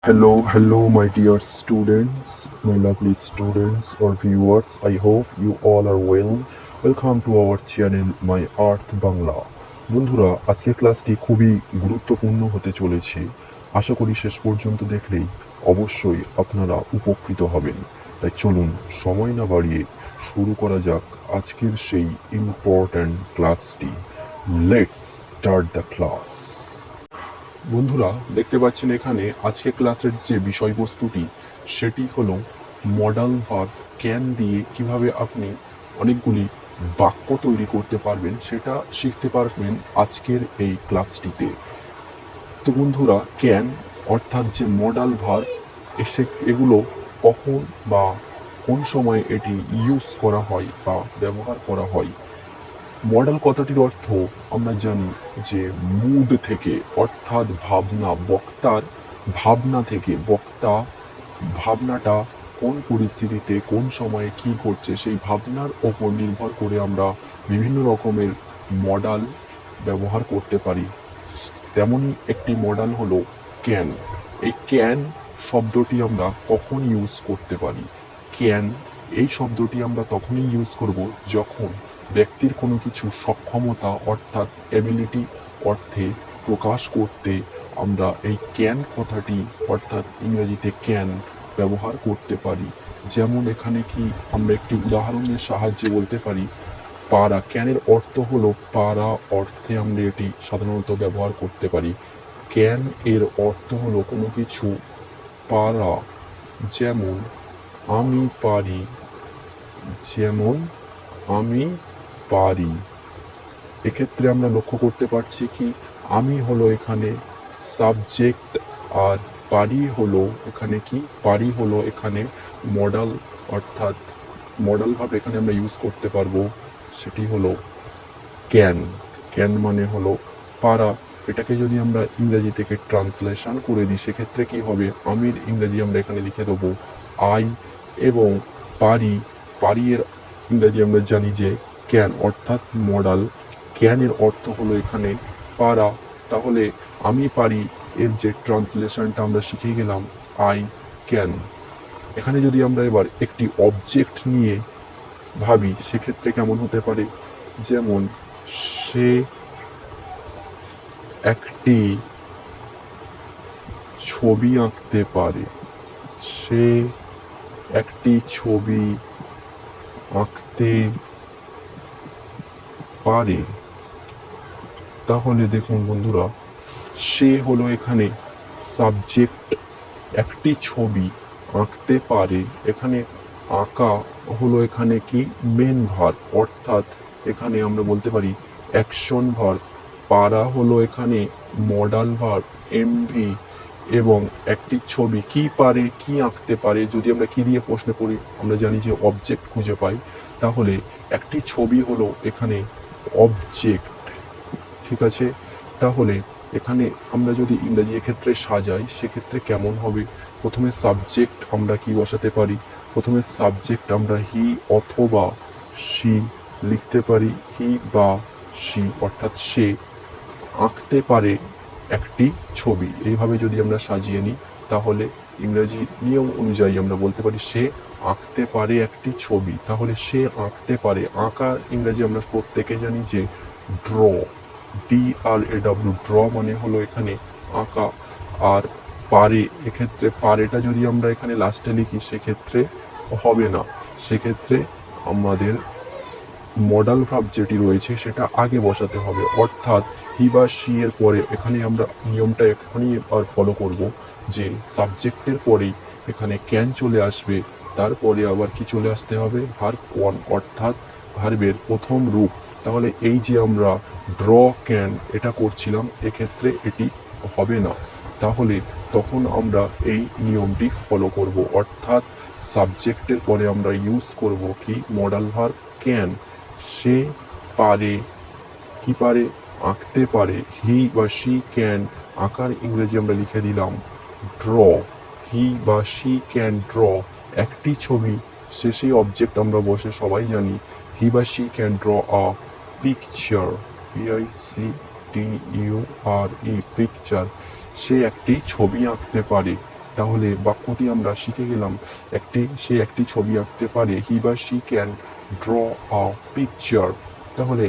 Hello, my dear students, my lovely students or viewers. I hope you all are well. Welcome to our channel, My Earth Bangla. বন্ধুরা, আজকের ক্লাসটি খুবই গুরুত্বপূর্ণ হতে চলেছে। আশা করি শেষ পর্যন্ত দেখলেই অবশ্যই আপনারা উপকৃত হবেন। তাই চলুন সময় না বাড়িয়ে শুরু করা যাক আজকের সেই ইম্পর্ট্যান্ট ক্লাসটি। Let's start the class. বন্ধুরা, দেখতে পাচ্ছেন এখানে আজকে ক্লাসের যে বিষয়বস্তুটি সেটি হলো মডাল ভার্ব ক্যান দিয়ে কিভাবে আপনি অনেকগুলি বাক্য তৈরি করতে পারবেন সেটা শিখতে পারবেন আজকের এই ক্লাসটিতে। তো বন্ধুরা, ক্যান অর্থাৎ যে মডাল ভার্ব এগুলো কখন বা কোন সময় এটি ইউজ করা হয় বা ব্যবহার করা হয়। মডেল কথাটির অর্থ আমরা জানি যে মুড থেকে, অর্থাৎ ভাবনা, বক্তার ভাবনা থেকে, বক্তা ভাবনাটা কোন পরিস্থিতিতে কোন সময়ে কি করছে সেই ভাবনার ওপর নির্ভর করে আমরা বিভিন্ন রকমের মডেল ব্যবহার করতে পারি। তেমনই একটি মডেল হলো ক্যান। এই ক্যান শব্দটি আমরা কখন ইউজ করতে পারি? ক্যান এই শব্দটি আমরা তখনই ইউজ করব যখন ব্যক্তির কোনো কিছু সক্ষমতা অর্থাৎ এবিলিটি অর্থে প্রকাশ করতে আমরা এই ক্যান কথাটি অর্থাৎ ইংরেজিতে ক্যান ব্যবহার করতে পারি। যেমন এখানে কি আমরা একটি উদাহরণের সাহায্যে বলতে পারি পারা। ক্যানের অর্থ হলো পারা অর্থে আমরা এটি সাধারণত ব্যবহার করতে পারি। ক্যান এর অর্থ হলো কোনো কিছু পারা। যেমন আমি পারি, যেমন আমি পারি। এক্ষেত্রে আমরা লক্ষ্য করতে পারছি কি আমি হলো এখানে সাবজেক্ট আর পারি হলো এখানে কি, পারি হলো এখানে মডেল, অর্থাৎ মডেল ভাবে এখানে আমরা ইউজ করতে পারবো সেটি হলো ক্যান। ক্যান মানে হলো পারা। এটাকে যদি আমরা ইংরেজি থেকে ট্রান্সলেশন করে দিই সেক্ষেত্রে কি হবে, আমির ইংরেজি আমরা এখানে লিখে দেবো আই, এবং পারি, পারি এর ইংরেজি আমরা জানি যে ক্যান অর্থাৎ মডেল। ক্যানের অর্থ হলো এখানে পারা। তাহলে আমি পারি এর যে ট্রান্সলেশনটা আমরা শিখে গেলাম আই ক্যান। এখানে যদি আমরা এবার একটি অবজেক্ট নিয়ে ভাবি সেক্ষেত্রে কেমন হতে পারে, যেমন সে একটি ছবি আঁকতে পারে, সে একটি ছবি আঁকতে পারে। তাহলে দেখুন বন্ধুরা, সে হলো এখানে সাবজেক্ট, একটি ছবি আঁকতে পারে, এখানে আঁকা হলো এখানে কি মেন ভার্ব, অর্থাৎ এখানে আমরা বলতে পারি অ্যাকশন ভার্ব। পারা হলো এখানে মডাল ভার্ব এমভি, এবং একটি ছবি কি পারে, কি আঁকতে পারে। যদি আমরা কি দিয়ে প্রশ্ন করি আমরা জানি যে অবজেক্ট খুঁজে পাই, তাহলে একটি ছবি হলো এখানে অবজেক্ট। ঠিক আছে, তাহলে এখানে আমরা যদি ইংরেজি এক্ষেত্রে সাজাই সেক্ষেত্রে কেমন হবে, প্রথমে সাবজেক্ট আমরা কি বসাতে পারি, প্রথমে সাবজেক্ট আমরা হি অথবা সি লিখতে পারি, হি বা সি, অর্থাৎ সে আঁকতে পারে একটি ছবি। এইভাবে যদি আমরা সাজিয়ে নিই তাহলে ইংরেজি নিয়ম অনুযায়ী আমরা বলতে পারি সে আঁকতে পারে একটি ছবি। তাহলে সে আঁকতে পারে, আঁকার ইংরেজি আমরা প্রত্যেকে জানি যে ড্র, DRAW, ড্র মানে হলো এখানে আঁকা। আর পারে, এক্ষেত্রে পারেটা যদি আমরা এখানে লাস্টে লিখি সেক্ষেত্রে হবে না, সেক্ষেত্রে আমাদের মডাল ভার্ব যেটি রয়েছে সেটা আগে বসাতে হবে, অর্থাৎ হি বা সি এর পরে এখানে আমরা নিয়মটা এখানেই আর ফলো করব যে সাবজেক্টের পরেই এখানে ক্যান চলে আসবে, তারপরে আবার কি চলে আসতে হবে ভার্ব ওয়ান, অর্থাৎ ভার্বের প্রথম রূপ। তাহলে এই যে আমরা ড্র ক্যান এটা করছিলাম এক্ষেত্রে এটি হবে না, তাহলে তখন আমরা এই নিয়মটি ফলো করব, অর্থাৎ সাবজেক্টের পরে আমরা ইউজ করব কি মডাল ভার্ব ক্যান। সে পারে, কি পারে, আঁকতে পারে, হি বা সি ক্যান, আঁকার ইংরেজি আমরা লিখে দিলাম ড্র, হি বা সি ক্যান ড্র একটি ছবি। শেষে অবজেক্ট আমরা বসে সবাই জানি হি বা she can draw a picture, PICTURE picture, সে একটি ছবি আঁকতে পারে। তাহলে বাক্যটি আমরা শিখে গেলাম। সে একটি ছবি আঁকতে পারে, হি বা she can draw a picture. তাহলে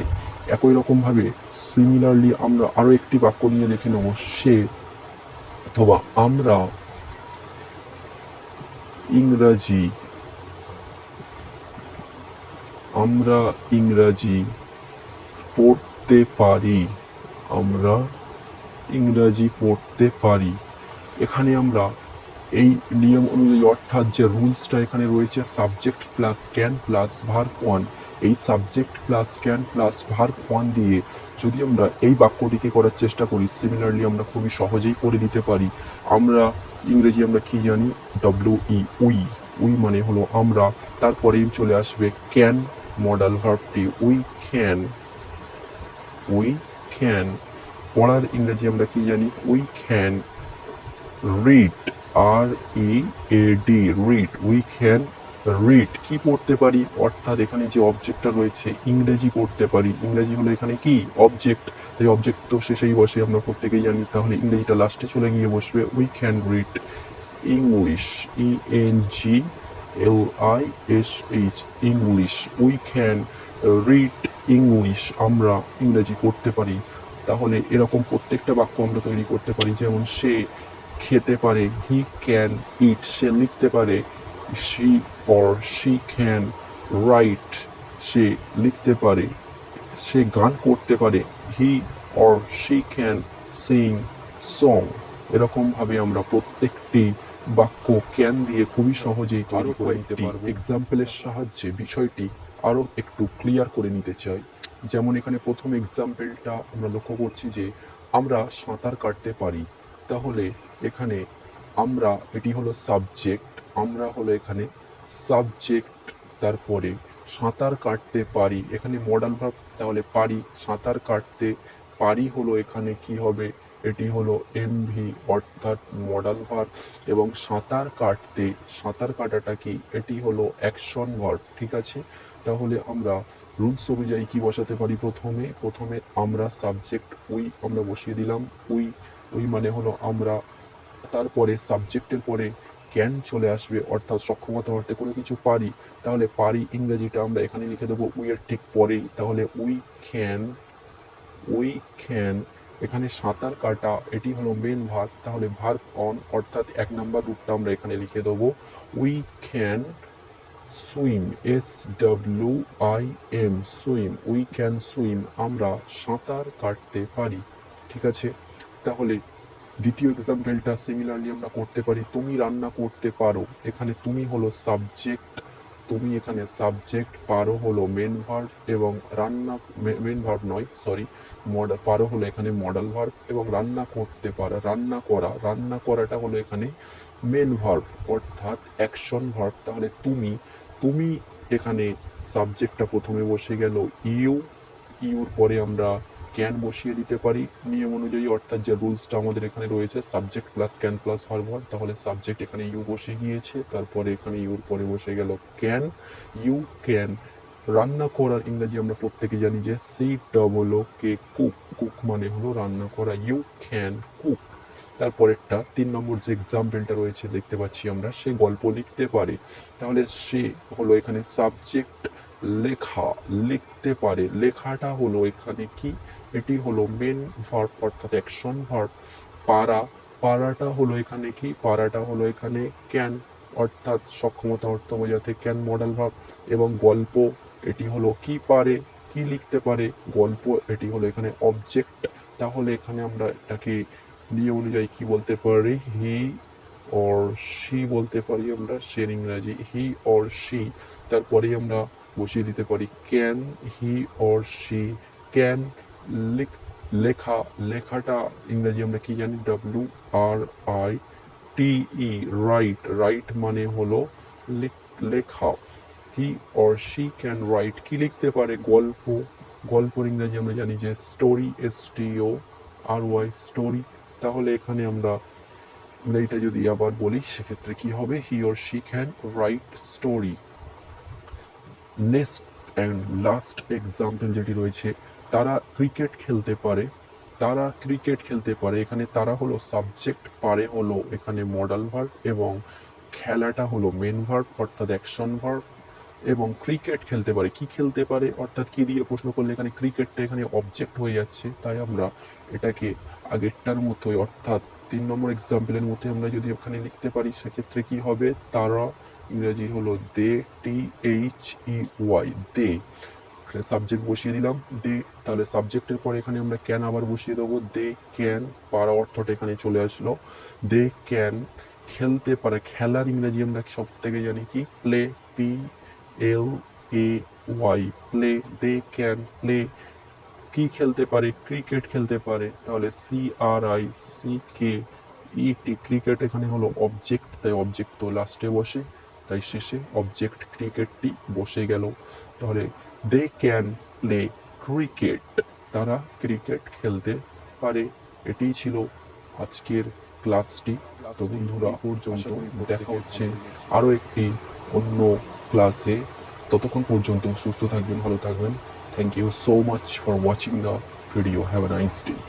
একই রকমভাবে সিমিলারলি আমরা আরও একটি বাক্য নিয়ে দেখে নেব, সে অথবা আমরা ইংরাজি পড়তে পারি। আমরা ইংরাজি পড়তে পারি। এখানে আমরা এই নিয়ম অনুযায়ী, অর্থাৎ যে রুলসটা এখানে রয়েছে, subject plus can plus verb one, এই subject plus can plus verb one দিয়ে যদি আমরা এই বাক্যটিকে করার চেষ্টা করি, সিমিলারলি আমরা খুবই সহজেই করে দিতে পারি। আমরা ইংরেজি আমরা কি জানি, উই মানে হলো আমরা, তারপরেই চলে আসবে ক্যান, মডাল ভার্বটি উই ক্যান। পড়ার ইংরেজি আমরা কি জানি, we can read, read, we can read. কি পড়তে পারি, অর্থাৎ এখানে যে অবজেক্টটা রয়েছে ইংরেজি পড়তে পারি, ইংরেজি হলো এখানে কি অবজেক্ট, তাই অবজেক্ট তো শেষেই বসে, আমরা প্রত্যেকেই জানি, তাহলে ইংরেজিটা লাস্টে চলে গিয়ে বসবে। We can read English, ENGLISH, English. We can read English, আমরা ইংরেজি পড়তে পারি। তাহলে এরকম প্রত্যেকটা বাক্য আমরা তৈরি করতে পারি। যেমন সে খেতে পারে, হি ক্যান ইট, সে লিখতে পারে, শি ক্যান রাইট, সে লিখতে পারে। সে গান করতে পারে, he she can sing song. এরকমভাবে আমরা প্রত্যেকটি বাক্য ক্যান দিয়ে খুবই সহজেই তৈরি করে নিতে পারবো। এক্সাম্পলের সাহায্যে বিষয়টি আরও একটু ক্লিয়ার করে নিতে চাই। যেমন এখানে প্রথম এক্সাম্পলটা আমরা লক্ষ্য করছি যে আমরা সাঁতার কাটতে পারি। তাহলে এখানে আমরা, এটি হলো সাবজেক্ট, আমরা হলো এখানে সাবজেক্ট, তারপরে সাঁতার কাটতে পারি, এখানে মডাল ভার্ব, তাহলে পারি, সাঁতার কাটতে পারি হলো এখানে কি হবে, এটি হলো এমভি অর্থাৎ মডাল ভার্ব, এবং সাঁতার কাটাটা কি, এটি হলো অ্যাকশন ভার্ব। ঠিক আছে, তাহলে আমরা রুলস অনুযায়ী কি বসাতে পারি, প্রথমে আমরা সাবজেক্ট আমরা বসিয়ে দিলাম, উই মানে হলো আমরা, তারপরে সাবজেক্টের পরে ক্যান চলে আসবে, অর্থাৎ সক্ষমতা অর্থে কোনো কিছু পারি, তাহলে পারি ইংরেজিটা আমরা এখানে লিখে দেবো উই এর ঠিক পরেই, তাহলে উই ক্যান। এখানে সাঁতার কাটা, এটি হলো মেন ভার্ব, তাহলে ভার্ব অন, অর্থাৎ 1 নাম্বার রূপটা আমরা এখানে লিখে দেবো we can swim, SWIM, swim, we can swim, আমরা সাঁতার কাটতে পারি। ঠিক আছে, তাহলে দ্বিতীয় এক্সাম্পলটা সিমিলারলি আমরা করতে পারি, তুমি রান্না করতে পারো, এখানে তুমি হলো সাবজেক্ট, তুমি এখানে সাবজেক্ট, পারো হলো মেন ভার্ব, এবং রান্না মেন ভার্ব নয়, সরি, পারো হলো এখানে মডাল ভার্ব, এবং রান্না করতে পারা, রান্না করাটা হলো এখানে মেন ভার্ব অর্থাৎ অ্যাকশন ভার্ব। তাহলে তুমি এখানে সাবজেক্টটা প্রথমে বসে গেল, ইউর পরে আমরা ক্যান বসিয়ে দিতে পারি নিয়ম অনুযায়ী, অর্থাৎ যে রুলসটা আমাদের এখানে রয়েছে subject plus can plus verb, তাহলে সাবজেক্ট এখানে ইউ বসে গিয়েছে, তারপরে এখানে ইউর পরে বসে গেল ক্যান, ইউ ক্যান। রান্না করার ইংরেজি আমরা প্রত্যেকে জানি যে COOK, কুক মানে হলো রান্না করা, ইউ ক্যান কুক। তারপরেরটা 3 নম্বর যে এক্সাম্পলটা রয়েছে দেখতে পাচ্ছি আমরা, সে গল্প লিখতে পারে, তাহলে সে হলো এখানে সাবজেক্ট, লিখতে পারে, লেখাটা হলো এখানে কি, এটি হলো মেন ভার্ব অর্থাৎ অ্যাকশন ভার্ব। পারাটা হলো এখানে কি, পারাটা হলো এখানে ক্যান অর্থাৎ সক্ষমতা অর্থ বোঝাতে ক্যান মডাল ভার্ব, এবং গল্প এটি হলো কি পারে, কি লিখতে পারে, গল্প এটি হলো এখানে অবজেক্ট। তাহলে এখানে আমরা এটাকে নিয়ম অনুযায়ী কি বলতে পারি, হি অর শি বলতে পারি আমরা, সের ইংরাজি হি অর শি, তারপরে আমরা বসিয়ে দিতে পারি can, he or she can লেখাটা ইংরাজি আমরা কি জানি, WRITE, রাইট মানে হলো লেখা, he or she can write, কি লিখতে পারে, গল্পর ইংরাজি আমরা জানি যে স্টোরি, STORY, স্টোরি। তাহলে এখানে আমরা এটা যদি আবার বলি সেক্ষেত্রে কি হবে, he or she can write story. Next and last example যেটি রয়েছে, তারা ক্রিকেট খেলতে পারে, তারা ক্রিকেট খেলতে পারে, এখানে তারা হলো সাবজেক্ট, পারে হলো এখানে মডাল ভার্ব এবং খেলাটা হলো মেন ভার্ব অর্থাৎ অ্যাকশন ভার্ব। এবং ক্রিকেট খেলতে পারে, কি খেলতে পারে অর্থাৎ কি দিয়ে প্রশ্ন করলে এখানে ক্রিকেটটা এখানে অবজেক্ট হয়ে যাচ্ছে, তাই আমরা এটাকে আগেরটার মতোই অর্থাৎ 3 নম্বর এক্সাম্পলের মধ্যে আমরা যদি ওখানে লিখতে পারি সেক্ষেত্রে কি হবে, তারা ইংরেজি হলো দে, THEY, দে। সাবজেক্ট বসিয়ে দিলাম দে, তাহলে সাবজেক্টের পরে এখানে আমরা ক্যান আবার বসিয়ে দেবো, দে ক্যান, পারা অর্থটা এখানে চলে আসলো। দে ক্যান খেলতে পারে, খেলার ইংরেজি আমরা সব থেকে জানি কি play, PLAY, play, they can play. কি খেলতে পারে, ক্রিকেট খেলতে পারে, তাহলে CRICKET, ক্রিকেট এখানে হলো অবজেক্ট, তাই অবজেক্ট তো লাস্টে বসে, তাই শেষে অবজেক্ট ক্রিকেটটি বসে গেল। তাহলে দে ক্যান প্লে ক্রিকেট, তারা ক্রিকেট খেলতে পারে। এটিই ছিল আজকের ক্লাসটি। তো বন্ধুরা পর্যন্ত দেখা হচ্ছে আরও একটি অন্য ক্লাসে। ততক্ষণ পর্যন্ত সুস্থ থাকবেন, ভালো থাকবেন। Thank you so much for watching the video. Have a nice day.